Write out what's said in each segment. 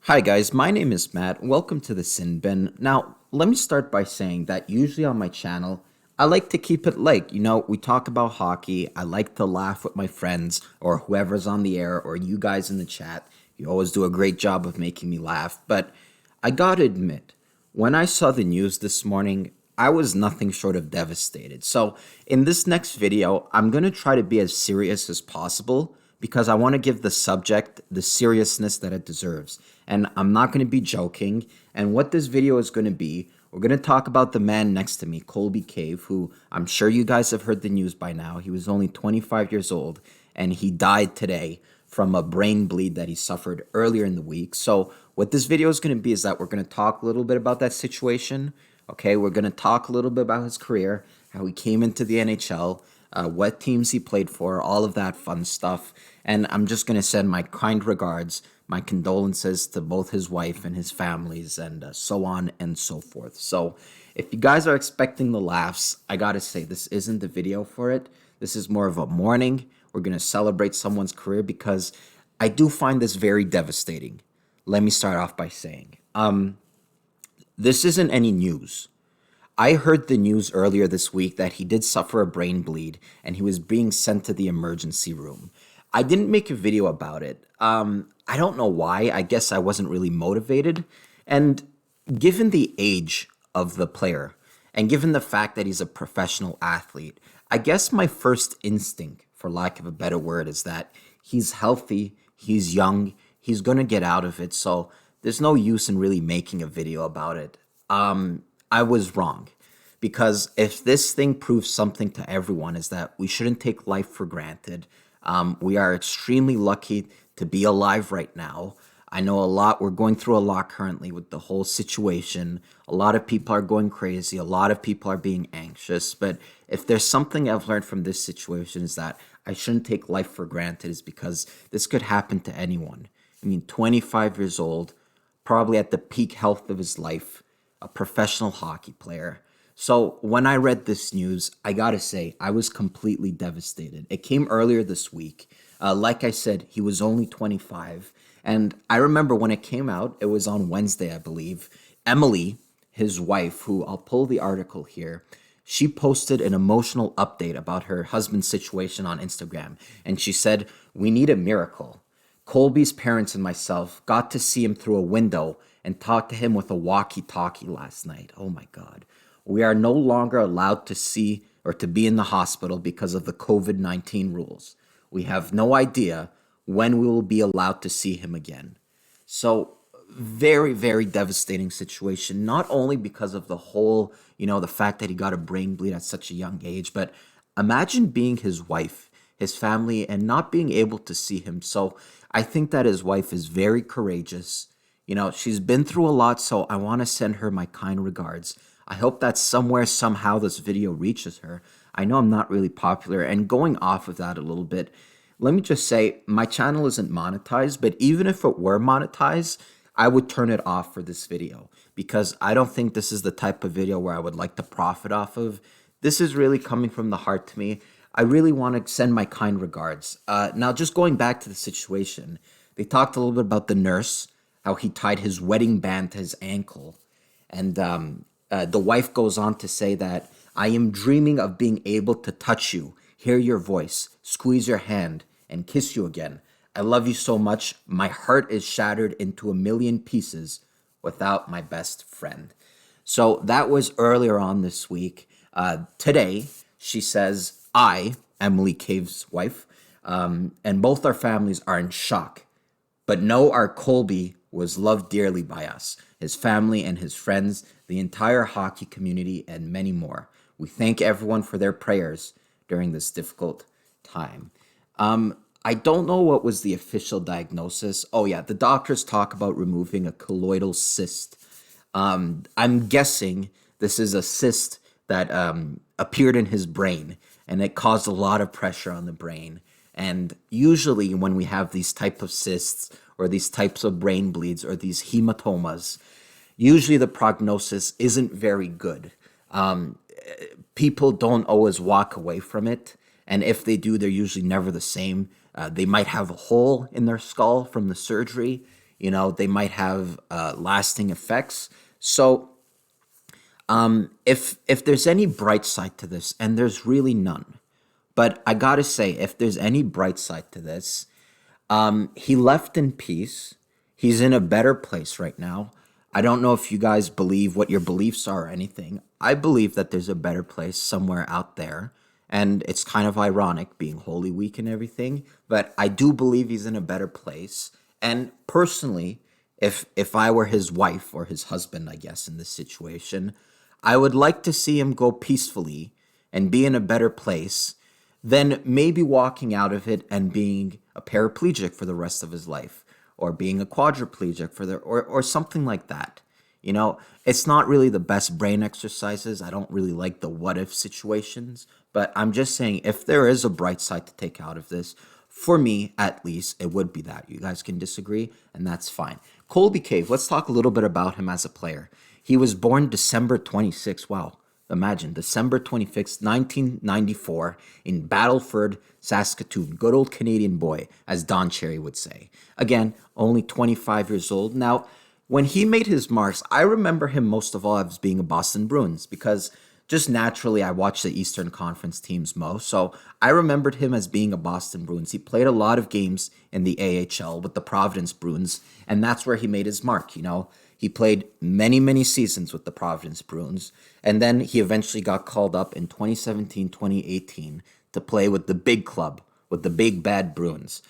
Hi guys, my name is Matt. Welcome to the Sin Bin. Now, let me start by saying that usually on my channel, I like to keep it light. We talk about hockey. I like to laugh with my friends or whoever's on the air or you guys in the chat. You always do a great job of making me laugh. But I gotta admit, when I saw the news this morning, I was nothing short of devastated. So, in this next video, I'm gonna try to be as serious as possible because I want to give the subject the seriousness that it deserves. And I'm not going to be joking. And what this video is going to be, we're going to talk about the man next to me, Colby Cave, who I'm sure you guys have heard the news by now. He was only 25 years old and he died today from a brain bleed that he suffered earlier in the week. So what this video is going to be is that we're going to talk a little bit about that situation. Okay, we're going to talk a little bit about his career, how he came into the NHL, what teams he played for, all of that fun stuff. And I'm just going to send my kind regards, my condolences to both his wife and his families, and so on and so forth. So if you guys are expecting the laughs, I got to say, this isn't the video for it. This is more of a mourning. We're going to celebrate someone's career because I do find this very devastating. Let me start off by saying, this isn't any news. I heard the news earlier this week that he did suffer a brain bleed and he was being sent to the emergency room. I didn't make a video about it. I don't know why. I guess I wasn't really motivated. And given the age of the player and given the fact that he's a professional athlete, I guess my first instinct, for lack of a better word, is that he's healthy, he's young, he's going to get out of it. So there's no use in really making a video about it. I was wrong because if this thing proves something to everyone is that we shouldn't take life for granted. We are extremely lucky to be alive right now. I know we're going through a lot currently with the whole situation. A lot of people are going crazy. A lot of people are being anxious. But if there's something I've learned from this situation is that I shouldn't take life for granted is because this could happen to anyone. I mean, 25 years old, probably at the peak health of his life, a professional hockey player. So when I read this news, I gotta say, I was completely devastated. It came earlier this week. Like I said, he was only 25. And I remember when it came out, it was on Wednesday, I believe. Emily, his wife, who I'll pull the article here, she posted an emotional update about her husband's situation on Instagram. And she said, "We need a miracle. Colby's parents and myself got to see him through a window and talk to him with a walkie-talkie last night." Oh my God. "We are no longer allowed to see or to be in the hospital because of the COVID-19 rules. We have no idea when we will be allowed to see him again." So very, very devastating situation, not only because of the whole, the fact that he got a brain bleed at such a young age, but imagine being his wife, his family, and not being able to see him. So I think that his wife is very courageous. She's been through a lot, so I want to send her my kind regards. I hope that somewhere, somehow, this video reaches her. I know I'm not really popular, and going off of that a little bit, let me just say, my channel isn't monetized, but even if it were monetized, I would turn it off for this video because I don't think this is the type of video where I would like to profit off of. This is really coming from the heart to me. I really want to send my kind regards. Now, just going back to the situation, they talked a little bit about the nurse, how he tied his wedding band to his ankle. And the wife goes on to say that, "I am dreaming of being able to touch you, hear your voice, squeeze your hand, and kiss you again. I love you so much. My heart is shattered into a million pieces without my best friend." So that was earlier on this week. Today, she says, I, Emily Cave's wife, and both our families are in shock, but know our Colby was loved dearly by us, his family and his friends, the entire hockey community, and many more. We thank everyone for their prayers during this difficult time. I don't know what was the official diagnosis. Oh yeah, the doctors talk about removing a colloidal cyst. I'm guessing this is a cyst that appeared in his brain, and it caused a lot of pressure on the brain. And usually when we have these type of cysts or these types of brain bleeds or these hematomas, usually the prognosis isn't very good. People don't always walk away from it. And if they do, they're usually never the same. They might have a hole in their skull from the surgery. They might have lasting effects. So if there's any bright side to this, and there's really none, but I gotta say, if there's any bright side to this, he left in peace. He's in a better place right now. I don't know if you guys believe what your beliefs are or anything. I believe that there's a better place somewhere out there. And it's kind of ironic being Holy Week and everything, but I do believe he's in a better place. And personally, if I were his wife or his husband, I guess, in this situation, I would like to see him go peacefully and be in a better place than maybe walking out of it and being a paraplegic for the rest of his life, or being a quadriplegic or something like that. It's not really the best brain exercises. I don't really like the what if situations, but I'm just saying, if there is a bright side to take out of this, for me at least, it would be that. You guys can disagree, and that's fine. Colby Cave, let's talk a little bit about him as a player. He was born December 26th. Wow. Imagine, December 25th, 1994, in Battleford, Saskatoon. Good old Canadian boy, as Don Cherry would say. Again, only 25 years old. Now, when he made his marks, I remember him most of all as being a Boston Bruins, because just naturally I watched the Eastern Conference teams most. So I remembered him as being a Boston Bruins. He played a lot of games in the AHL with the Providence Bruins, and that's where he made his mark. He played many, many seasons with the Providence Bruins, and then he eventually got called up in 2017, 2018 to play with the big club, with the big bad Bruins.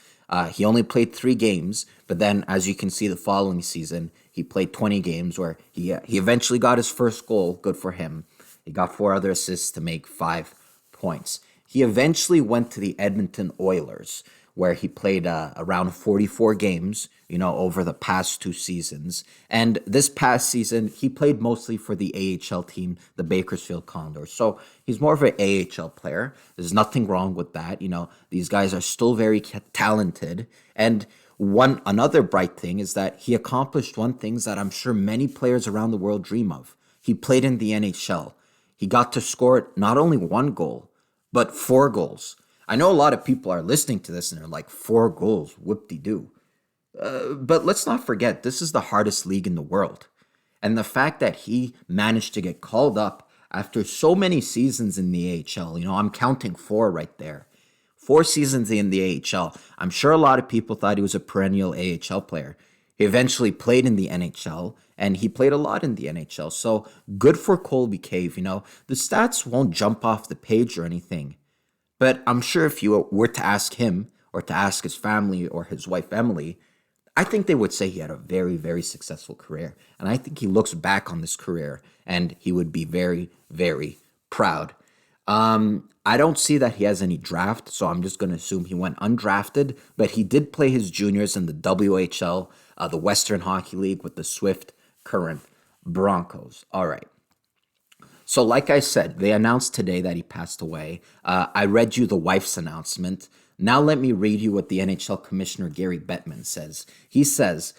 He only played 3 games, but then, as you can see, the following season, he played 20 games where he eventually got his first goal. Good for him. He got 4 other assists to make 5 points. He eventually went to the Edmonton Oilers, where he played around 44 games, over the past 2 seasons. And this past season, he played mostly for the AHL team, the Bakersfield Condors. So he's more of an AHL player. There's nothing wrong with that. These guys are still very talented. And another bright thing is that he accomplished one thing that I'm sure many players around the world dream of. He played in the NHL. He got to score not only 1 goal, but 4 goals. I know a lot of people are listening to this and they're like, 4 goals, whoop-de-doo. But let's not forget, this is the hardest league in the world. And the fact that he managed to get called up after so many seasons in the AHL, I'm counting 4 right there. 4 seasons in the AHL. I'm sure a lot of people thought he was a perennial AHL player. He eventually played in the NHL, and he played a lot in the NHL. So good for Colby Cave. The stats won't jump off the page or anything. But I'm sure if you were to ask him, or to ask his family or his wife Emily, I think they would say he had a very, very successful career. And I think he looks back on this career and he would be very, very proud. I don't see that he has any draft, so I'm just going to assume he went undrafted. But he did play his juniors in the WHL, the Western Hockey League, with the Swift Current Broncos. All right. So like I said, they announced today that he passed away. I read you the wife's announcement. Now let me read you what the NHL Commissioner Gary Bettman says. He says,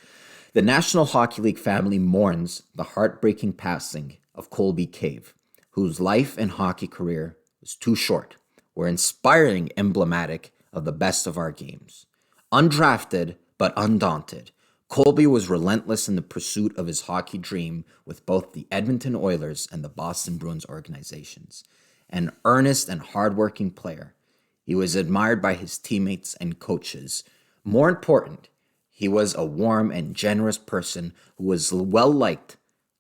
the National Hockey League family mourns the heartbreaking passing of Colby Cave, whose life and hockey career was too short, were inspiring, emblematic of the best of our games. Undrafted but undaunted, Colby was relentless in the pursuit of his hockey dream with both the Edmonton Oilers and the Boston Bruins organizations. An earnest and hardworking player, he was admired by his teammates and coaches. More important, he was a warm and generous person who was well liked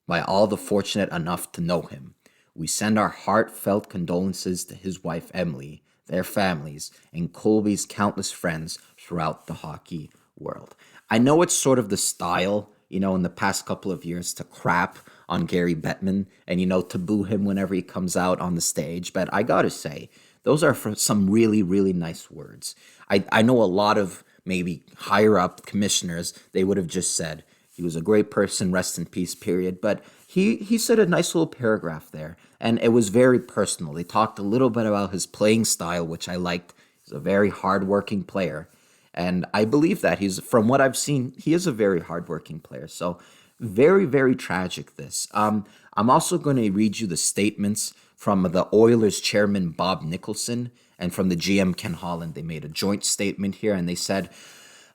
by all the fortunate enough to know him. We send our heartfelt condolences to his wife Emily, their families, and Colby's countless friends throughout the hockey world. I know it's sort of the style, in the past couple of years to crap on Gary Bettman and, to boo him whenever he comes out on the stage. But I gotta say, those are some really, really nice words. I know a lot of maybe higher up commissioners, they would have just said, he was a great person, rest in peace, period. But he said a nice little paragraph there, and it was very personal. They talked a little bit about his playing style, which I liked. He's a very hardworking player. And I believe that from what I've seen, he is a very hardworking player. So very, very tragic this. I'm also going to read you the statements from the Oilers chairman, Bob Nicholson, and from the GM, Ken Holland. They made a joint statement here, and they said,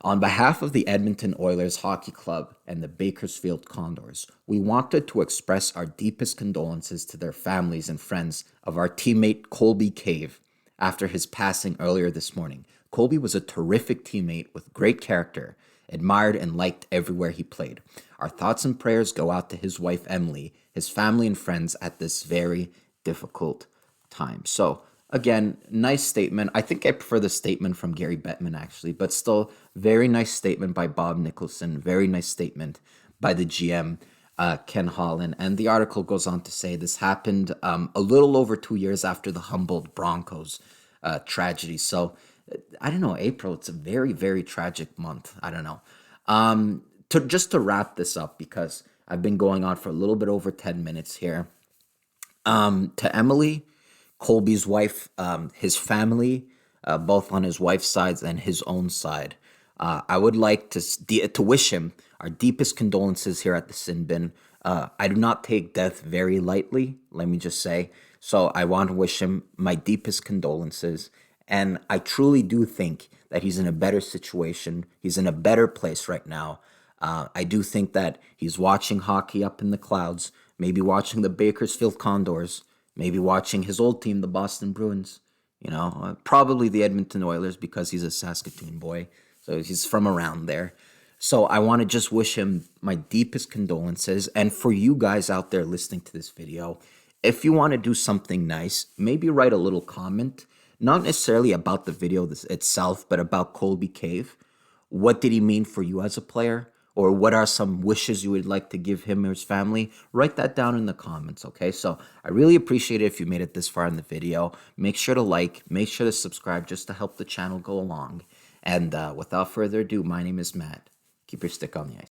On behalf of the Edmonton Oilers Hockey Club and the Bakersfield Condors, we wanted to express our deepest condolences to their families and friends of our teammate Colby Cave after his passing earlier this morning. Colby was a terrific teammate with great character, admired and liked everywhere he played. Our thoughts and prayers go out to his wife Emily, his family and friends at this very difficult time. So, again, nice statement. I think I prefer the statement from Gary Bettman, actually, but still, very nice statement by Bob Nicholson. Very nice statement by the GM, Ken Holland. And the article goes on to say this happened a little over 2 years after the Humboldt Broncos tragedy. So, I don't know, April, it's a very, very tragic month. I don't know. To wrap this up, because I've been going on for a little bit over 10 minutes here. To Emily, Colby's wife, his family, both on his wife's side and his own side. I would like to wish him our deepest condolences here at the Sin Bin. I do not take death very lightly, let me just say. So I want to wish him my deepest condolences. And I truly do think that he's in a better situation. He's in a better place right now. I do think that he's watching hockey up in the clouds, maybe watching the Bakersfield Condors, maybe watching his old team, the Boston Bruins, probably the Edmonton Oilers because he's a Saskatoon boy. So he's from around there. So I want to just wish him my deepest condolences. And for you guys out there listening to this video, if you want to do something nice, maybe write a little comment, not necessarily about the video itself, but about Colby Cave. What did he mean for you as a player? Or what are some wishes you would like to give him or his family? Write that down in the comments, okay? So I really appreciate it if you made it this far in the video. Make sure to like, make sure to subscribe just to help the channel go along. And without further ado, my name is Matt. Keep your stick on the ice.